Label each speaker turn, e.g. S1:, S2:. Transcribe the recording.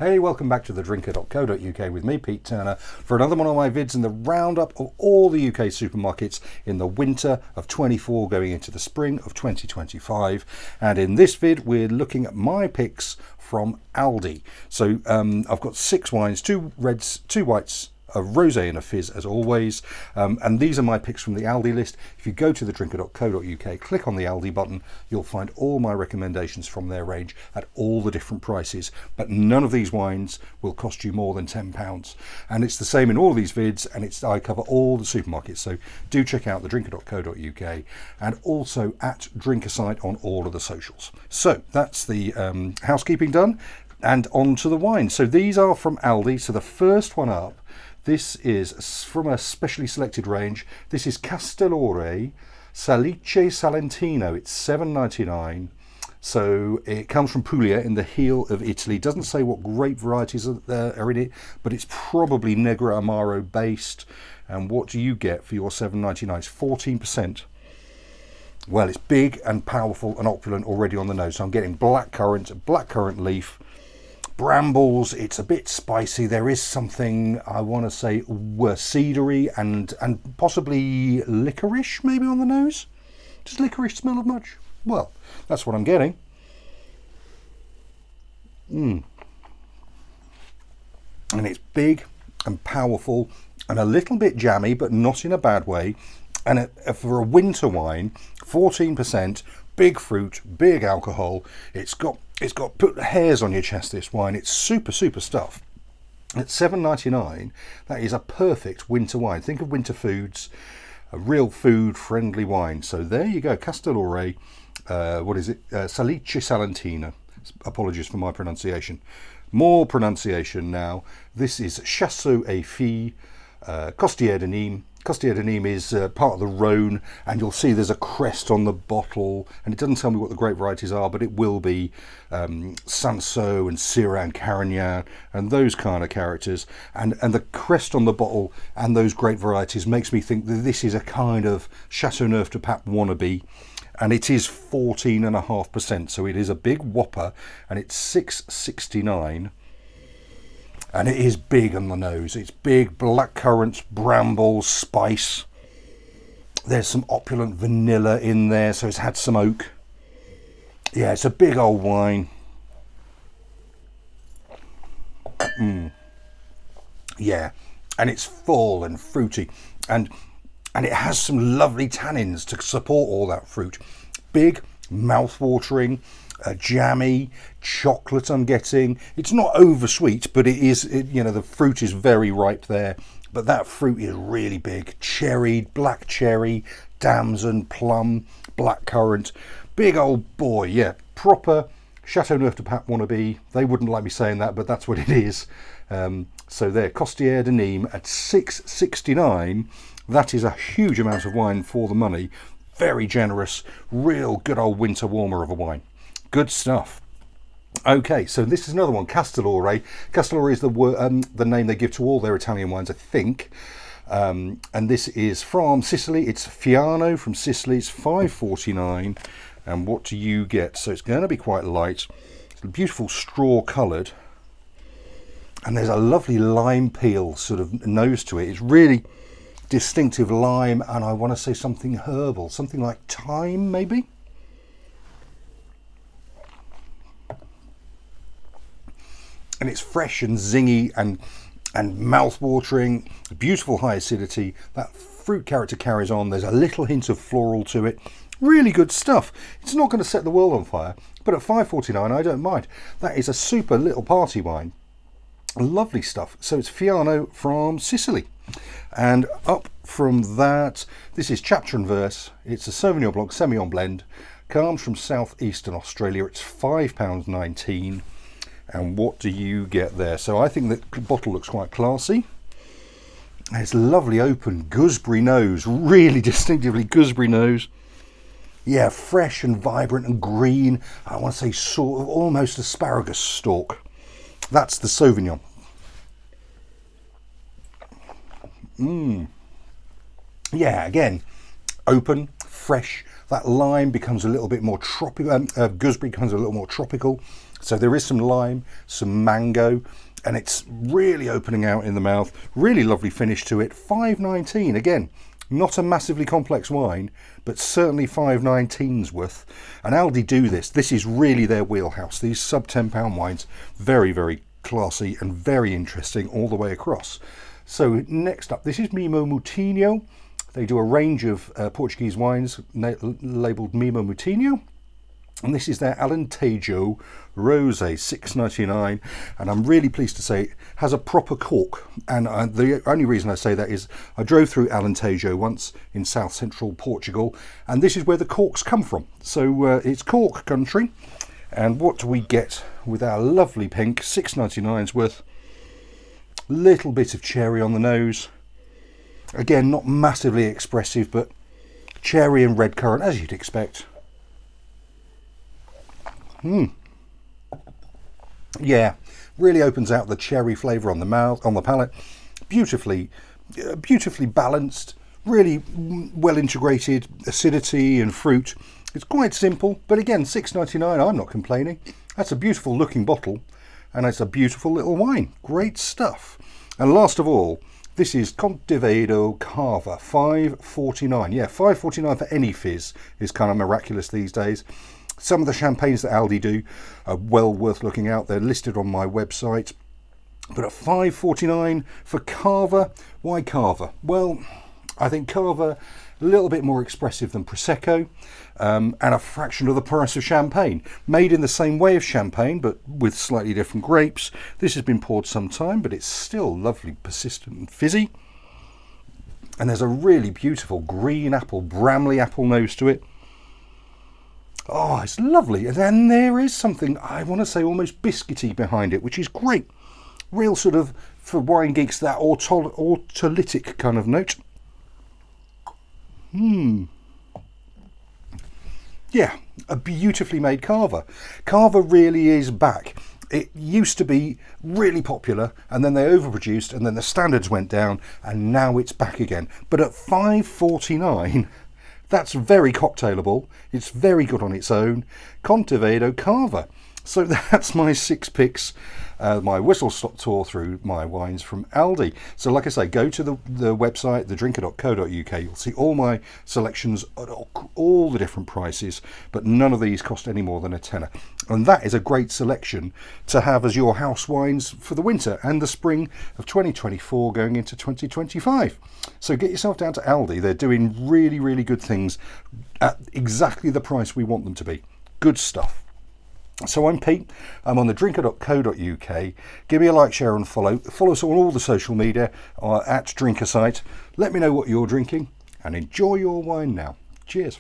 S1: Hey, welcome back to thedrinker.co.uk with me, Pete Turner, for another one of my vids in the roundup of all the UK supermarkets in the winter of 24 going into the spring of 2025. And in this vid, we're looking at my picks from Aldi. So I've got 6 wines, 2 reds, 2 whites, a rosé and a fizz as always, and these are my picks from the Aldi list. If you go to thedrinker.co.uk, click on the Aldi button, you'll find all my recommendations from their range at all the different prices, but none of these wines will cost you more than £10, and it's the same in all these vids, and I cover all the supermarkets, so do check out thedrinker.co.uk and also at Drinkerside on all of the socials. So that's the housekeeping done, and on to the wine. So these are from Aldi. So the first one up, this is from a specially selected range. This is Castellore Salice Salentino. It's $7.99. So it comes from Puglia in the heel of Italy. Doesn't say what grape varieties are in it, but it's probably Negro Amaro based. And what do you get for your $7.99? It's 14%. Well, it's big and powerful and opulent already on the nose. So I'm getting blackcurrant leaf, brambles. It's a bit spicy. There is something, I want to say, cedary and possibly licorice maybe on the nose. Does licorice smell of much? Well, that's what I'm getting. And it's big and powerful and a little bit jammy, but not in a bad way. And for a winter wine, 14%, big fruit, big alcohol. It's got put hairs on your chest, this wine. It's super stuff. At $7.99, that is a perfect winter wine. Think of winter foods, a real food friendly wine. So there you go, Castellore, Salice Salentino. Apologies for my pronunciation. More pronunciation now. This is Chasseau et Fille, Costieres de Nimes. Costieres de Nimes is part of the Rhône, and you'll see there's a crest on the bottle, and it doesn't tell me what the grape varieties are, but it will be Sanso and Syrah and Carignan and those kind of characters, and the crest on the bottle and those grape varieties makes me think that this is a kind of Chateauneuf du Pape wannabe, and it is 14.5%, so it is a big whopper, and it's $6.69. And it is big on the nose. It's big, blackcurrants, brambles, spice. There's some opulent vanilla in there, so it's had some oak. Yeah, it's a big old wine. Yeah, and it's full and fruity. And it has some lovely tannins to support all that fruit. Big, mouth-watering, jammy, chocolate I'm getting. It's not over sweet, but the fruit is very ripe there. But that fruit is really big. Cherry, black cherry, damson, plum, blackcurrant. Big old boy, yeah. Proper Chateauneuf du Pape wannabe. They wouldn't like me saying that, but that's what it is. So there, Costieres de Nimes at $6.69. That is a huge amount of wine for the money. Very generous, real good old winter warmer of a wine. Good stuff. Okay, so this is another one, Castellore. Castellore is the name they give to all their Italian wines, I think. And this is from Sicily. It's Fiano from Sicily. It's $5.49. And what do you get? So it's going to be quite light. It's beautiful straw coloured. And there's a lovely lime peel sort of nose to it. It's really distinctive lime, and I want to say something herbal, something like thyme maybe. And it's fresh and zingy and mouth-watering, beautiful high acidity. That fruit character carries on. There's a little hint of floral to it. Really good stuff. It's not going to set the world on fire, but at $5.49 I don't mind. That is a super little party wine. Lovely stuff. So it's Fiano from Sicily. And up from that, this is Chapter and Verse. It's a Sauvignon Blanc Semillon blend. Comes from southeastern Australia. It's £5.19. And what do you get there? So I think the bottle looks quite classy. It's lovely open gooseberry nose, really distinctively gooseberry nose. Yeah, fresh and vibrant and green. I want to say sort of almost asparagus stalk. That's the Sauvignon. Yeah, again, open, fresh. That lime becomes a little bit more tropical. Gooseberry becomes a little more tropical. So there is some lime, some mango, and it's really opening out in the mouth. Really lovely finish to it. $5.19, again, not a massively complex wine, but certainly $5.19's worth. And Aldi do this. This is really their wheelhouse. These sub £10 wines, very, very classy and very interesting all the way across. So next up, this is Mimo Moutinho. They do a range of Portuguese wines labelled Mimo Moutinho. And this is their Alentejo Rosé, $6.99, and I'm really pleased to say it has a proper cork. And the only reason I say that is I drove through Alentejo once in south central Portugal, and this is where the corks come from. So it's cork country. And what do we get with our lovely pink? $6.99's worth. Little bit of cherry on the nose. Again, not massively expressive, but cherry and red currant as you'd expect. Yeah, really opens out the cherry flavour on the mouth, on the palate. Beautifully balanced, really well integrated acidity and fruit. It's quite simple, but again, $6.99, I'm not complaining. That's a beautiful looking bottle, and it's a beautiful little wine. Great stuff. And last of all, this is Contevedo Cava, $5.49. Yeah, $5.49 for any fizz is kind of miraculous these days. Some of the champagnes that Aldi do are well worth looking out. They're listed on my website. But at $5.49 for Cava, why Cava? Well, I think Cava a little bit more expressive than Prosecco, and a fraction of the price of champagne. Made in the same way of champagne, but with slightly different grapes. This has been poured some time, but it's still lovely, persistent and fizzy. And there's a really beautiful green apple, Bramley apple nose to it. Oh, it's lovely. And then there is something, I want to say almost biscuity behind it, which is great. Real sort of, for wine geeks, that autolytic kind of note. Yeah, a beautifully made Cava. Cava really is back. It used to be really popular, and then they overproduced, and then the standards went down, and now it's back again. But at $5.49, that's very cocktailable. It's very good on its own. Contevedo Cava. So that's my 6 picks, my whistle-stop tour through my wines from Aldi. So like I say, go to the website, thedrinker.co.uk. You'll see all my selections at all the different prices, but none of these cost any more than a tenner. And that is a great selection to have as your house wines for the winter and the spring of 2024 going into 2025. So get yourself down to Aldi. They're doing really, really good things at exactly the price we want them to be. Good stuff. So I'm Pete, I'm on thedrinker.co.uk. Give me a like, share and follow. Follow us on all the social media at Drinker Site. Let me know what you're drinking and enjoy your wine now. Cheers.